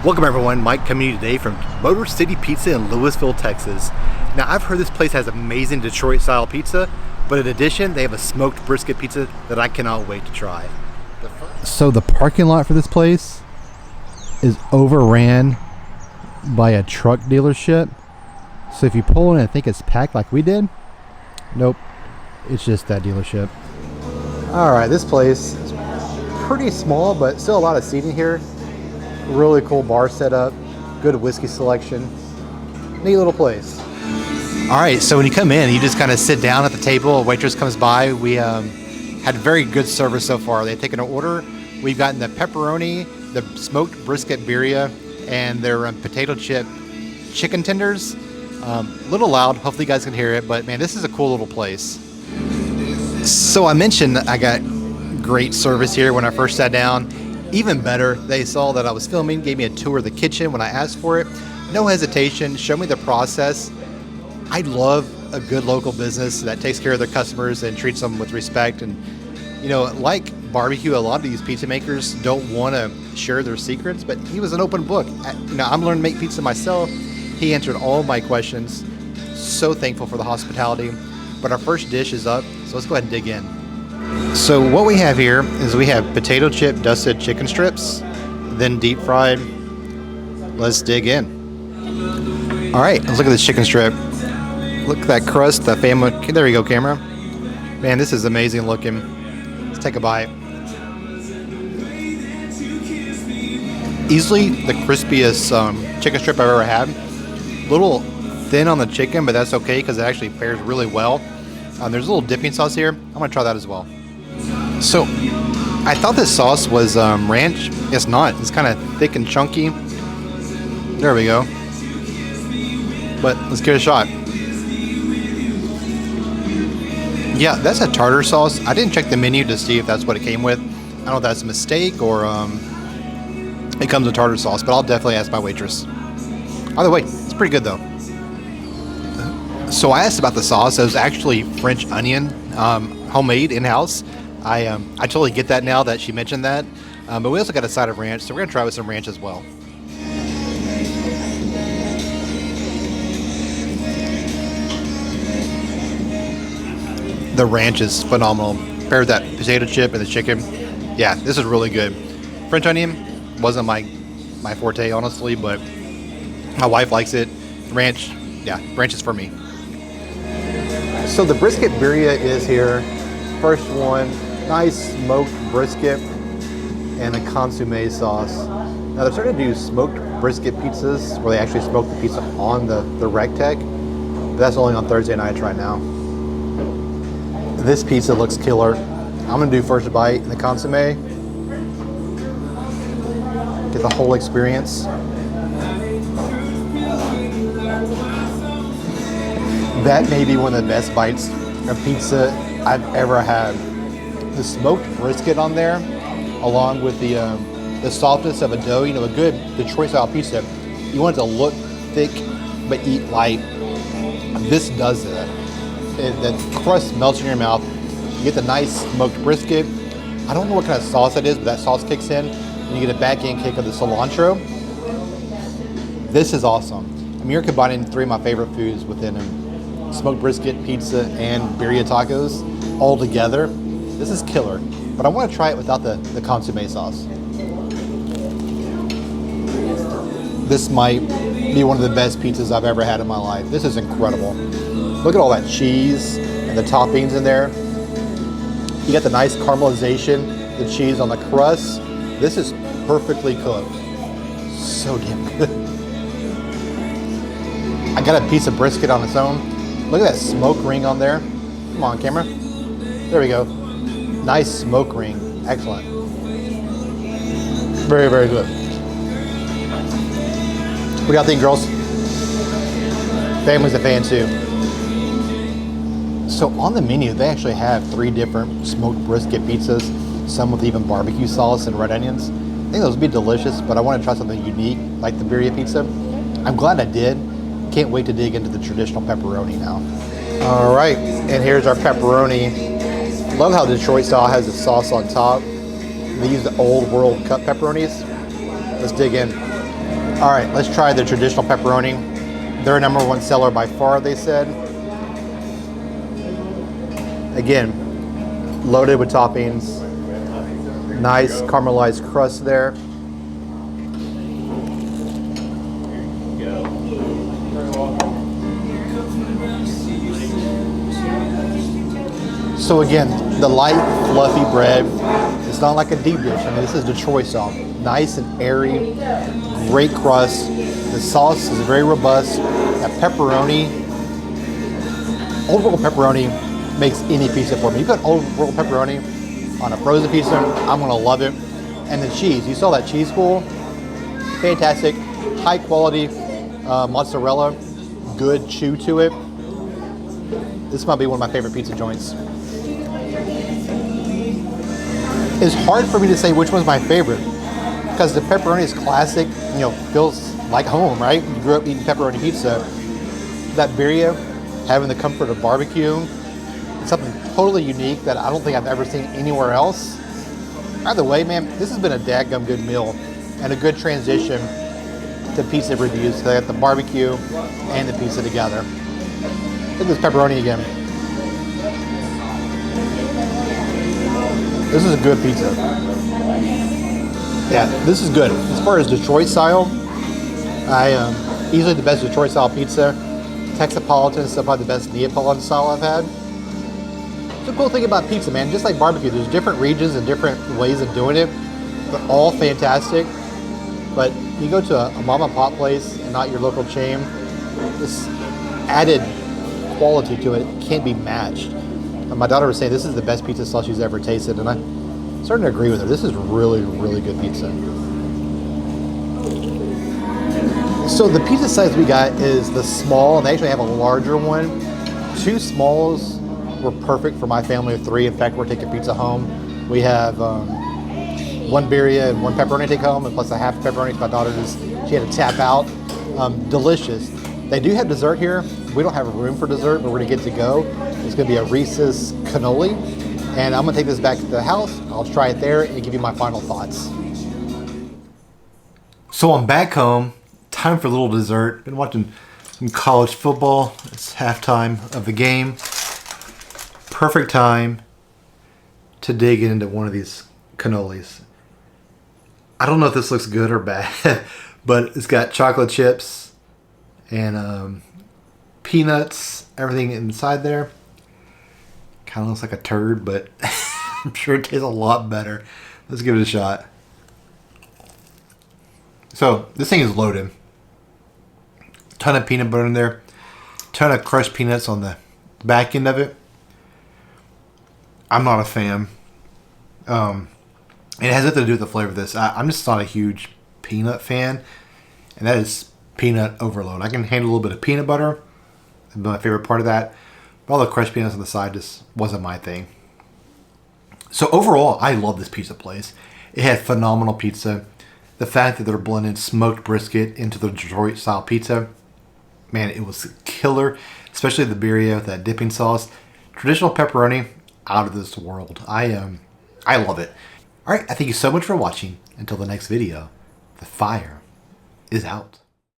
Welcome everyone, Mike coming to you today from Motor City Pizza in Lewisville, Texas. Now I've heard this place has amazing Detroit style pizza, but in addition they have a smoked brisket pizza that I cannot wait to try. So the parking lot for this place is overran by a truck dealership. So if you pull in and think it's packed like we did, nope, it's just that dealership. Alright, this place is pretty small but still a lot of seating here. Really cool bar setup, good whiskey selection, neat little place. All right, so when you come in, you just kind of sit down at the table. A waitress comes by. We had very good service so far. They've taken an order. We've gotten the pepperoni, the smoked brisket birria, and their potato chip chicken tenders. Little loud. Hopefully you guys can hear it, but man, this is a cool little place. So I mentioned I got great service here when I first sat down. Even better, they saw that I was filming, gave me a tour of the kitchen when I asked for it. No hesitation, show me the process. I love a good local business that takes care of their customers and treats them with respect. And you know, like barbecue, a lot of these pizza makers don't want to share their secrets, but he was an open book. You know, I'm learning to make pizza myself. He answered all of my questions. So thankful for the hospitality. But our first dish is up, so let's go ahead and dig in. So what we have here is we have potato chip dusted chicken strips, then deep fried. Let's dig in. All right, let's look at this chicken strip. Look at that crust, that family. There you go, camera. Man, this is amazing looking. Let's take a bite. Easily the crispiest chicken strip I've ever had. Little thin on the chicken, but that's okay because it actually pairs really well. There's a little dipping sauce here. I'm gonna try that as well. So, I thought this sauce was ranch. It's not. It's kind of thick and chunky. There we go. But let's give it a shot. Yeah, that's a tartar sauce. I didn't check the menu to see if that's what it came with. I don't know if that's a mistake or it comes with tartar sauce, but I'll definitely ask my waitress. Either way, it's pretty good though. So I asked about the sauce. It was actually French onion, homemade in-house. I totally get that now that she mentioned that. But we also got a side of ranch, so we're gonna try with some ranch as well. The ranch is phenomenal. Paired with that potato chip and the chicken. Yeah, this is really good. French onion wasn't my forte, honestly, but my wife likes it. Ranch, yeah, ranch is for me. So the brisket birria is here. First one, nice smoked brisket and a consomme sauce. Now they're starting to do smoked brisket pizzas where they actually smoke the pizza on the Rectech. But that's only on Thursday nights right now. This pizza looks killer. I'm gonna do first bite in the consomme. Get the whole experience. That may be one of the best bites of pizza I've ever had. The smoked brisket on there, along with the softness of a dough. You know, a good Detroit style pizza, you want it to look thick but eat light. This does that. The crust melts in your mouth. You get the nice smoked brisket. I don't know what kind of sauce that is, but that sauce kicks in, and you get a back-end kick of the cilantro. This is awesome. I mean, you're combining three of my favorite foods within them. Smoked brisket, pizza, and birria tacos all together. This is killer, but I want to try it without the consomme sauce. This might be one of the best pizzas I've ever had in my life. This is incredible. Look at all that cheese and the toppings in there. You got the nice caramelization, the cheese on the crust. This is perfectly cooked. So damn good. I got a piece of brisket on its own. Look at that smoke ring on there. Come on, camera. There we go. Nice smoke ring. Excellent. Very, very good. What do y'all think, girls? Family's a fan too. So on the menu, they actually have 3 different smoked brisket pizzas, some with even barbecue sauce and red onions. I think those would be delicious, but I want to try something unique like the birria pizza. I'm glad I did. Can't wait to dig into the traditional pepperoni now. All right, and here's our pepperoni. Love how Detroit style has the sauce on top. They use the old world cut pepperonis. Let's dig in. All right, let's try the traditional pepperoni. Their #1 seller by far, they said. Again, loaded with toppings. Nice caramelized crust there. So again, the light, fluffy bread. It's not like a deep dish. I mean, this is Detroit style. Nice and airy, great crust. The sauce is very robust. That pepperoni, Old World pepperoni makes any pizza for me. You put Old World pepperoni on a frozen pizza, I'm gonna love it. And the cheese, you saw that cheese pool? Fantastic, high quality mozzarella, good chew to it. This might be one of my favorite pizza joints. It's hard for me to say which one's my favorite because the pepperoni is classic, you know, feels like home, right? You grew up eating pepperoni pizza. That birria, having the comfort of barbecue, it's something totally unique that I don't think I've ever seen anywhere else. Either way, man, this has been a dadgum good meal and a good transition to pizza reviews. So I got the barbecue and the pizza together. Look at this pepperoni again. This is a good pizza. Yeah, this is good. As far as Detroit style, easily the best Detroit style pizza. Texapolitan is still probably the best Neapolitan style I've had. It's a cool thing about pizza, man. Just like barbecue, there's different regions and different ways of doing it. They're all fantastic. But you go to a mom and pop place and not your local chain, this added quality to it can't be matched. My daughter was saying this is the best pizza sauce she's ever tasted, and I'm starting to agree with her. This is really, really good pizza. So the pizza size we got is the small, and they actually have a larger one. 2 smalls were perfect for my family of 3. In fact, we're taking pizza home. We have 1 birria and 1 pepperoni to take home, and plus a half pepperoni. My daughter she had to tap out. Delicious. They do have dessert here. We don't have room for dessert, but we're gonna get to go. It's gonna be a Reese's cannoli, and I'm gonna take this back to the house. I'll try it there and give you my final thoughts. So I'm back home. Time for a little dessert. Been watching some college football. It's halftime of the game. Perfect time to dig into one of these cannolis. I don't know if this looks good or bad, but it's got chocolate chips and peanuts, everything inside there. Kind of looks like a turd, but I'm sure it tastes a lot better. Let's give it a shot. So this thing is loaded. Ton of peanut butter in there. Ton of crushed peanuts on the back end of it. I'm not a fan. It has nothing to do with the flavor of this. I'm just not a huge peanut fan. And that is peanut overload. I can handle a little bit of peanut butter. That's my favorite part of that. But all the crushed peanuts on the side just wasn't my thing. So overall, I love this pizza place. It had phenomenal pizza. The fact that they're blending smoked brisket into the Detroit style pizza, man, it was killer. Especially the birria with that dipping sauce. Traditional pepperoni, out of this world. I love it. All right, I thank you so much for watching. Until the next video, the fire is out.